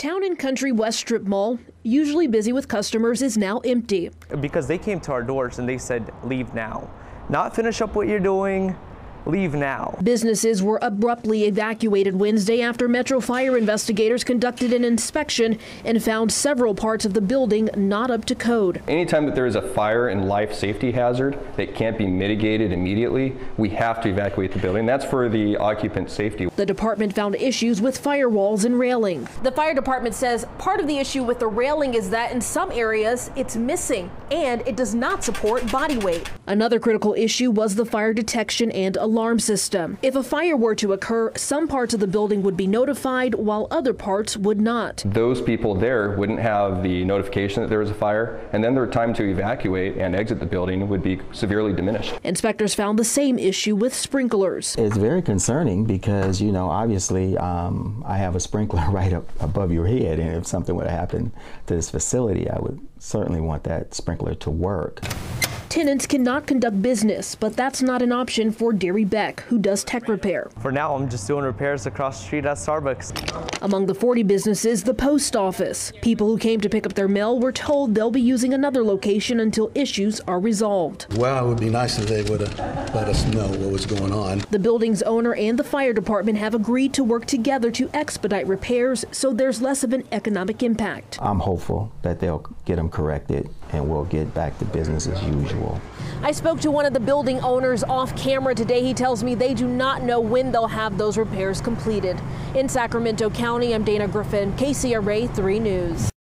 Town and Country West Strip Mall, usually busy with customers, is now empty. Because they came to our doors and they said, leave now. Not finish up what you're doing, leave now. Businesses were abruptly evacuated Wednesday after Metro Fire investigators conducted an inspection and found several parts of the building not up to code. Anytime that there is a fire and life safety hazard that can't be mitigated immediately, we have to evacuate the building. That's for the occupant safety. The department found issues with firewalls and railing. The fire department says part of the issue with the railing is that in some areas it's missing and it does not support body weight. Another critical issue was the fire detection and alarm system. If a fire were to occur, some parts of the building would be notified while other parts would not. Those people there wouldn't have the notification that there was a fire, and then their time to evacuate and exit the building would be severely diminished. Inspectors found the same issue with sprinklers. It's very concerning because, you know, obviously I have a sprinkler right up above your head, and if something would happen to this facility, I would certainly want that sprinkler to work. Tenants cannot conduct business, but that's not an option for Derry Beck, who does tech repair. For now, I'm just doing repairs across the street at Starbucks. Among the 40 businesses, the post office. People who came to pick up their mail were told they'll be using another location until issues are resolved. Well, it would be nice if they would have let us know what was going on. The building's owner and the fire department have agreed to work together to expedite repairs so there's less of an economic impact. I'm hopeful that they'll get them corrected and we'll get back to business as usual. I spoke to one of the building owners off camera today. He tells me they do not know when they'll have those repairs completed. In Sacramento County, I'm Dana Griffin, KCRA 3 News.